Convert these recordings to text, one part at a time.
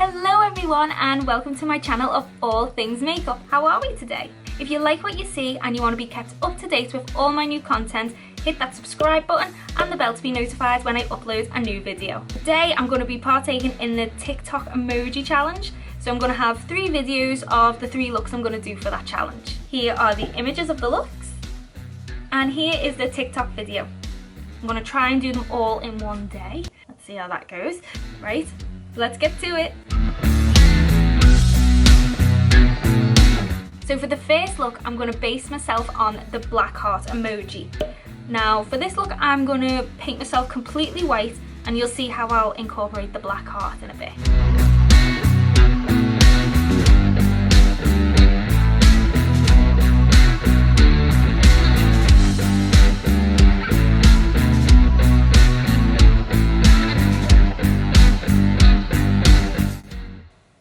Hello everyone and welcome to my channel of all things makeup. How are we today? If you like what you see and you want to be kept up to date with all my new content, hit that subscribe button and the bell to be notified when I upload a new video. Today I'm going to be partaking in the TikTok emoji challenge. So I'm going to have 3 videos of the 3 looks I'm going to do for that challenge. Here are the images of the looks and here is the TikTok video. I'm going to try and do them all in one day. Let's see how that goes. Right, let's get to it. So for the first look, I'm going to base myself on the black heart emoji. Now for this look, I'm going to paint myself completely white and you'll see how I'll incorporate the black heart in a bit.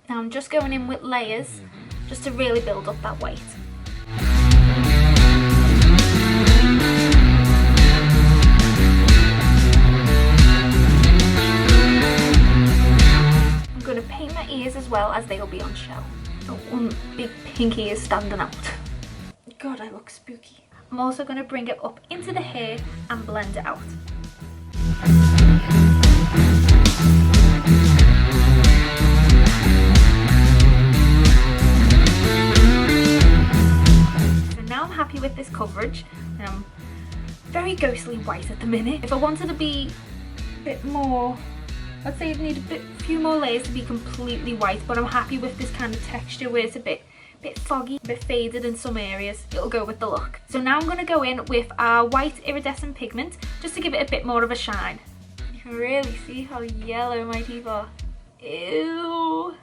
Now I'm just going in with layers just to really build up that white. I'm going to paint my ears as well as they will be on show. Oh, one big pink ear standing out. God, I look spooky. I'm also going to bring it up into the hair and blend it out. Now I'm happy with this coverage and I'm very ghostly white at the minute. If I wanted to be a bit more, I'd say I'd need a few more layers to be completely white, but I'm happy with this kind of texture where it's a bit foggy, a bit faded in some areas. It'll go with the look. So now I'm going to go in with our white iridescent pigment just to give it a bit more of a shine. You can really see how yellow my teeth are. Ew.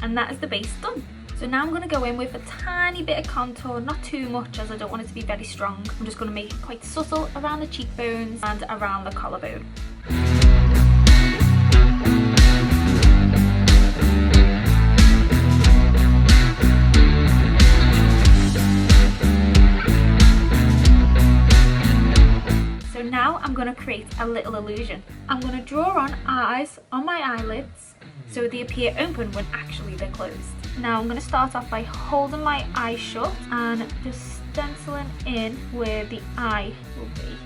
And that is the base done. So now I'm going to go in with a tiny bit of contour, not too much as I don't want it to be very strong. I'm just going to make it quite subtle around the cheekbones and around the collarbone. So now I'm going to create a little illusion. I'm going to draw on eyes on my eyelids so they appear open when actually they're closed. Now I'm going to start off by holding my eye shut and just stenciling in where the eye will be.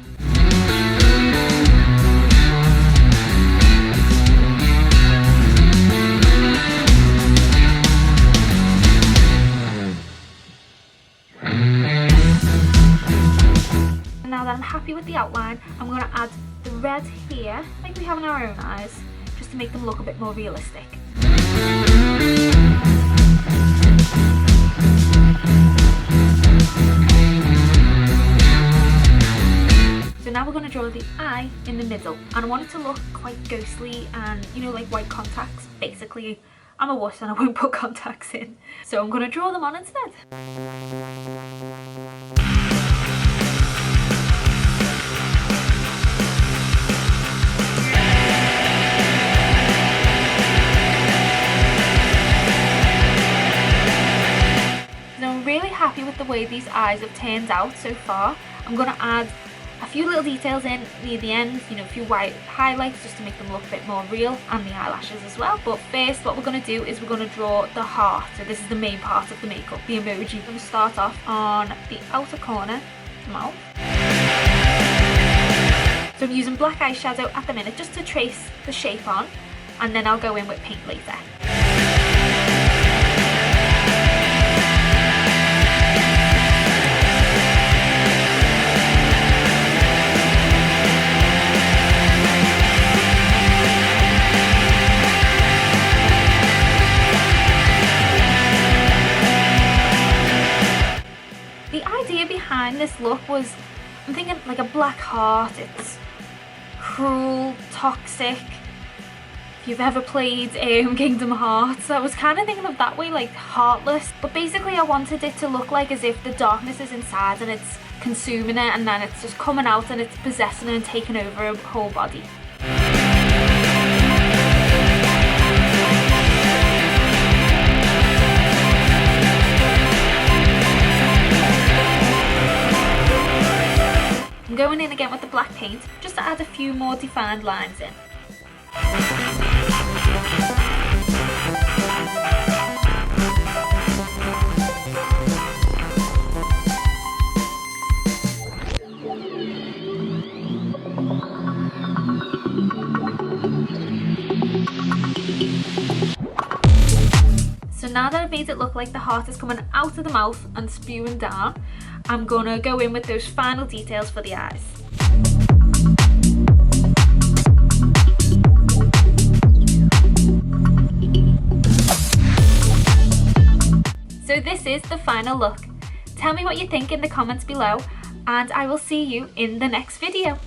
And now that I'm happy with the outline, I'm going to add the red here, like we have in our own eyes, just to make them look a bit more realistic. So now we're going to draw the eye in the middle, and I want it to look quite ghostly and, you know, like white contacts. Basically, I'm a wuss and I won't put contacts in. So I'm going to draw them on instead. Happy with the way these eyes have turned out so far. I'm going to add a few little details in near the end, you know, a few white highlights just to make them look a bit more real, and the eyelashes as well. But first what we're going to do is we're going to draw the heart. So this is the main part of the makeup, the emoji. I'm going to start off on the outer corner, mouth. So I'm using black eyeshadow at the minute just to trace the shape on, and then I'll go in with pink later. Behind this look was, I'm thinking like a black heart. It's cruel, toxic. If you've ever played Kingdom Hearts, I was kind of thinking of that way, like heartless. But basically I wanted it to look like as if the darkness is inside and it's consuming it, and then it's just coming out and it's possessing and taking over her whole body. I'm going in again with the black paint just to add a few more defined lines in. So now that I've made it look like the heart is coming out of the mouth and spewing down, I'm gonna go in with those final details for the eyes. So this is the final look. Tell me what you think in the comments below, and I will see you in the next video.